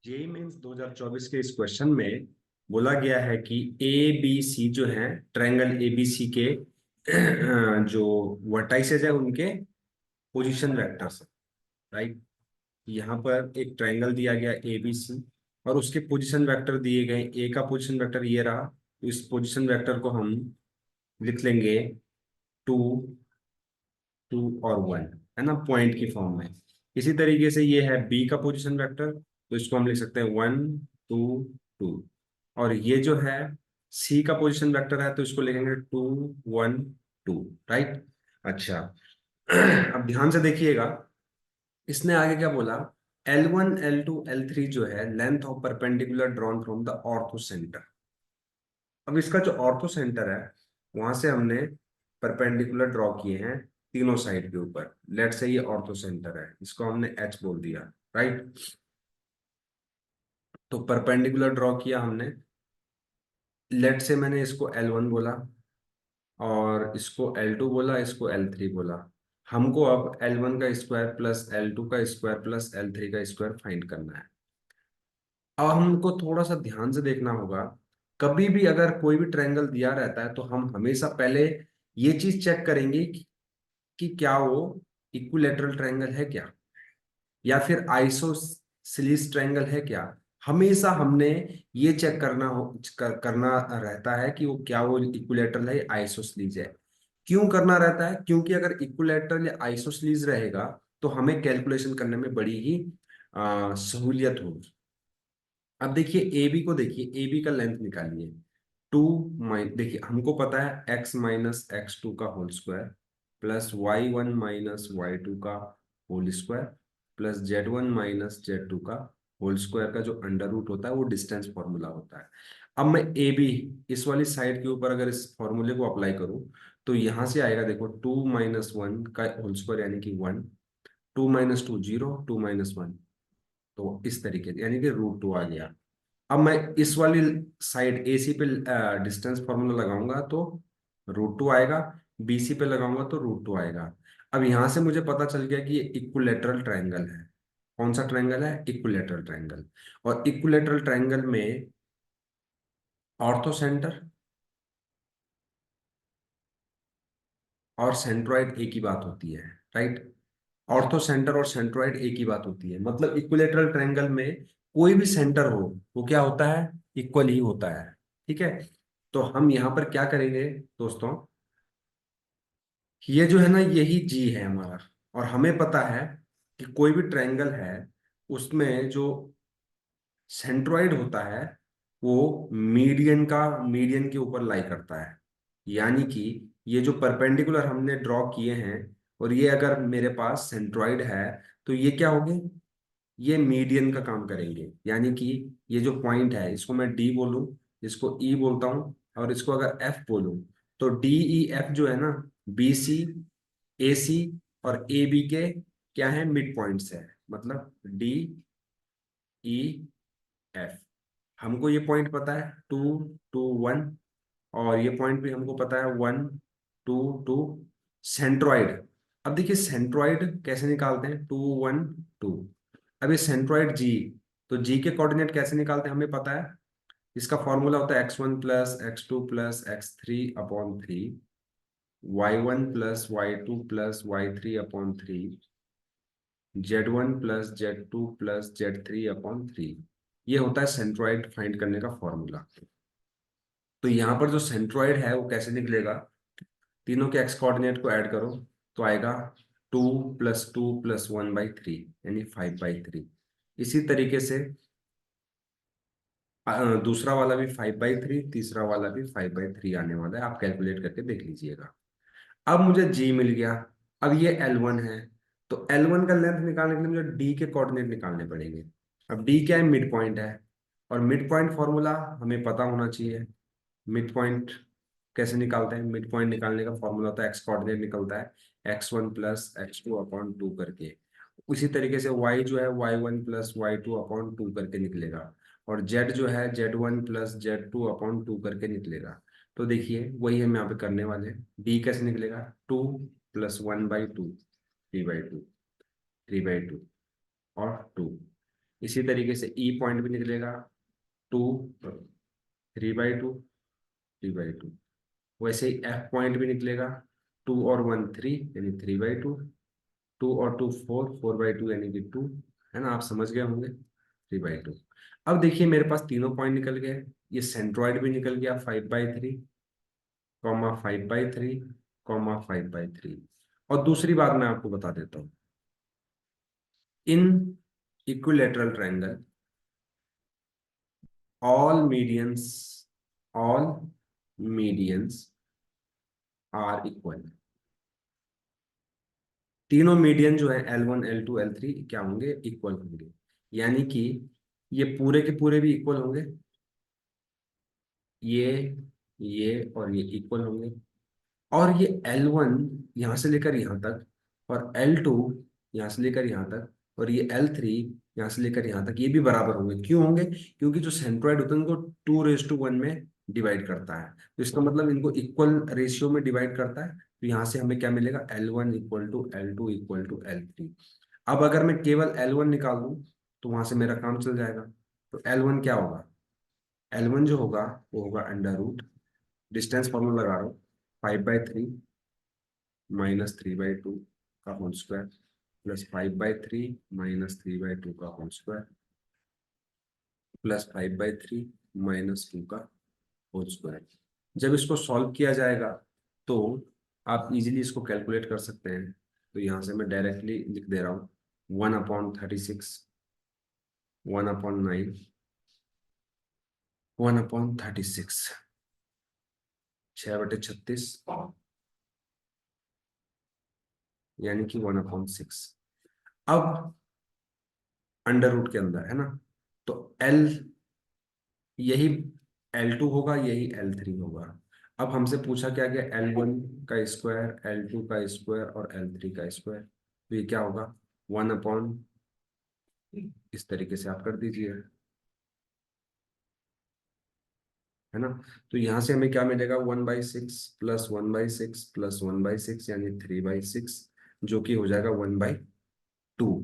JEE mains 2024 के इस question में बोला गया है कि ए बी सी जो है ट्रायंगल एबीसी के जो वर्टाइसेस है उनके पोजीशन वेक्टर्स, राइट। यहाँ पर एक ट्रायंगल दिया गया एबीसी और उसके पोजीशन वेक्टर दिए गए। ए का पोजीशन वेक्टर ये रहा, तो इस पोजीशन वेक्टर को हम लिख लेंगे 2, 2 और 1, है ना, पॉइंट की फॉर्म में। इसी तरीके से ये है बी का पोजीशन वेक्टर, तो इसको हम लिख सकते हैं 1, 2, 2। और ये जो है सी का पोजीशन वेक्टर है, तो इसको लिखेंगे 2, 1, 2, राइट। अच्छा। अब ध्यान से देखिएगा, इसने आगे क्या बोला। L1 L2 L3 जो है length of perpendicular drawn from the ortho centre. अब इसका जो ऑर्थो सेंटर है वहां से हमने परपेंडिकुलर ड्रॉ किए हैं तीनों साइड के ऊपर। लेट से ये ऑर्थो सेंटर है, इसको हमने H बोल दिया, राइट। तो परपेंडिकुलर ड्रॉ किया हमने। लेट से मैंने इसको L1 बोला और इसको L2 बोला, इसको L3 बोला। हमको अब L1 का स्क्वायर प्लस L2 का स्क्वायर प्लस L3 का स्क्वायर फाइंड करना है। अब हमको थोड़ा सा ध्यान से देखना होगा। कभी भी अगर कोई भी ट्रायंगल दिया रहता है तो हम हमेशा पहले ये चीज चेक करेंगे कि क्या वो इक्विलैटरल ट्रायंगल है क्या, या फिर आइसोसेलेस ट्रायंगल है क्या। हमेशा हमने ये चेक करना रहता है कि वो क्या वो इक्विलैटरल है, आइसोसेलेस है। क्यों करना रहता है? क्योंकि अगर इक्विलैटरल या आइसोसेलेस रहेगा तो हमें कैलकुलेशन करने में बड़ी ही सहूलियत होगी। अब देखिए ए बी को, देखिए ए बी का लेंथ निकालिए। देखिए हमको पता है x माइनस एक्स टू का whole square plus y1 minus Y two का whole square plus z1 minus z2 का होल स्क्वायर का जो अंडर रूट होता है वो डिस्टेंस फॉर्मूला होता है। अब मैं ए बी इस वाली साइड के ऊपर अगर इस फॉर्मूले को अप्लाई करूं तो यहां से आएगा, देखो 2 - 1 का होल स्क्वायर यानी कि 1, 2 - 2 0, 2 - 1, तो इस तरीके से यानी कि √2 आ गया। अब मैं इस वाली साइड एसी पे डिस्टेंस फॉर्मूला लगाऊंगा तो √2 आएगा, बीसी पे लगाऊंगा तो √2 आएगा। अब यहां से मुझे पता चल गया कि ये इक्विलैटरल ट्रायंगल है। कौन सा ट्रायंगल है? Equilateral triangle. और इक्विलैटरल ट्रायंगल में ऑर्थो सेंटर और सेंट्रॉइड एक ही बात होती है, राइट। ऑर्थो सेंटर और सेंट्रॉइड एक ही बात होती है, मतलब इक्विलैटरल ट्रायंगल में कोई भी सेंटर हो वो क्या होता है? इक्वल ही होता है, ठीक है। तो हम यहाँ पर क्या करेंगे दोस्तों, ये जो है ना यही जी है हमारा। और हमें पता है कि कोई भी ट्रायंगल है उसमें जो सेंट्रॉइड होता है वो मीडियन के ऊपर लाई करता है। यानी कि ये जो परपेंडिकुलर हमने ड्रॉ किए हैं और ये अगर मेरे पास सेंट्रॉइड है तो ये क्या होंगे? ये मीडियन का काम करेंगे। यानी कि ये जो पॉइंट है इसको मैं डी बोलूं, इसको ई बोलता हूं, और इसको अगर एफ बोलूं, तो डी ई एफ जो है ना, बी सी ए सी और ए बी के क्या है? मिड पॉइंट्स है। मतलब डी ई एफ, हमको ये पॉइंट पता है 2, 2, 1, और ये पॉइंट भी हमको पता है 1, 2, 2। सेंट्रॉइड, अब देखिए सेंट्रॉइड कैसे निकालते हैं? 2, 1, 2। अब ये सेंट्रॉइड जी, तो जी के कोऑर्डिनेट कैसे निकालते हैं हमें पता है। इसका फॉर्मूला होता है x1 plus x2 plus x3/3, y1 plus y2 plus y3/3, z1 plus z2 plus z3/3। ये होता है सेंट्रॉइड फाइंड करने का फॉर्मूला। तो यहाँ पर जो सेंट्रॉइड है वो कैसे निकलेगा? तीनों के एक्स कोऑर्डिनेट को ऐड करो तो आएगा 2 + 2 + 1/3 यानी 5/3। इसी तरीके से दूसरा वाला भी 5/3, तीसरा वाला भी 5/3 आने वाला है। आप कैलकुलेट करके देख लीजिएगा। अब मुझे जी मिल गया। अब ये L1 है, तो L1 का लेंथ निकालने के लिए मुझे डी के कोऑर्डिनेट निकालने पड़ेंगे। अब डी क्या है? मिड पॉइंट है, और मिड पॉइंट फॉर्मूला हमें पता होना चाहिए। मिड पॉइंट कैसे निकालते हैं? मिड पॉइंट निकालने का फॉर्मूला होता है एक्स कोऑर्डिनेट निकलता है x1 प्लस x2/2 करके। उसी तरीके से y जो है y1 प्लस y2/2 करके निकलेगा, और z जो है z1 प्लस z2/2 करके निकलेगा। तो देखिए वही हम यहाँ पे करने वाले हैं। d कैसे निकलेगा? 2 + 1/2, 3/2, 3/2 और 2। इसी तरीके से ई पॉइंट भी निकलेगा 2, 3/2, 3/2। वैसे ही एफ पॉइंट भी निकलेगा 2 और 1 3 यानी 3/2, 2 और 2 4, 4/2 यानी कि 2। है ना, आप समझ गए होंगे 3/2। अब देखिए मेरे पास तीनों पॉइंट निकल गए, ये सेंट्रॉइड भी निकल गया 5/3, 5/3, 5/3। और दूसरी बात मैं आपको बता देता हूँ, in equilateral triangle all medians all medians are equal. तीनों मीडियन जो है L1 L2 L3 क्या होंगे, इक्वल होंगे। यानी कि ये पूरे के पूरे भी इक्वल होंगे, ये ये और ये इक्वल होंगे। और ये L1 यहां से लेकर यहां तक, और L2 यहां से लेकर यहां तक, और ये L3 यहां से लेकर यहां तक, ये भी बराबर होंगे। क्यों होंगे? क्योंकि जो सेंट्रोइड होता है उनको 2:1 में डिवाइड करता है, तो इसका मतलब इनको इक्वल रेशियो में डिवाइड करता है। तो यहाँ से हमें क्या मिलेगा, L1 equal to L2 equal to L3। अब अगर मैं केवल L1 निकाल दूं तो वहां से मेरा काम चल जाएगा। तो L1 क्या होगा, L1 जो होगा वो होगा अंडर रूट, डिस्टेंस फॉर्मूला लगा रहा हूँ, 5/3 -3/2 का होल स्क्वायर प्लस 5/3 -3/2 का होल स्क्वायर प्लस 5/3 -2 का होल स्क्वायर। जब इसको सॉल्व किया जाएगा तो आप इजीली इसको कैलकुलेट कर सकते हैं। तो यहाँ से मैं डायरेक्टली लिख दे रहा हूँ 1/36, 1/9, 1/36, 6/36 यानी कि 1/6। अब अंडर रूट के अंदर है ना, तो एल, यही L2 होगा, यही L3 होगा। अब हमसे पूछा क्या गया, L1 का स्क्वायर, L2 का स्क्वायर और L3 का स्क्वायर। तो ये क्या होगा, 1/, इस तरीके से आप कर दीजिए, है ना। तो यहां से हमें क्या मिलेगा, 1/6 प्लस 1/6 प्लस 1/6 यानी 3/6, जो कि हो जाएगा 1/2।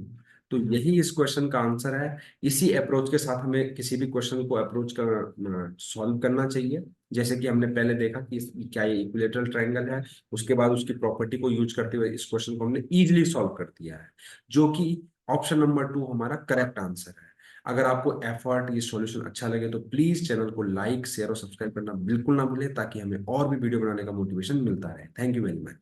तो यही इस क्वेश्चन का आंसर है। इसी अप्रोच के साथ हमें किसी भी क्वेश्चन को अप्रोच कर सॉल्व करना चाहिए। जैसे कि हमने पहले देखा कि क्या ये इक्विलेटरल ट्रायंगल है, उसके बाद उसकी प्रॉपर्टी को यूज करते हुए इस क्वेश्चन को हमने इजीली सॉल्व कर दिया है, जो कि ऑप्शन नंबर 2 हमारा करेक्ट आंसर है। अगर आपको एफर्ट ये सॉल्यूशन अच्छा लगे तो प्लीज चैनल को लाइक शेयर और सब्सक्राइब करना बिल्कुल ना भूलें, ताकि हमें और भी वीडियो बनाने का मोटिवेशन मिलता रहे। Thank you very much.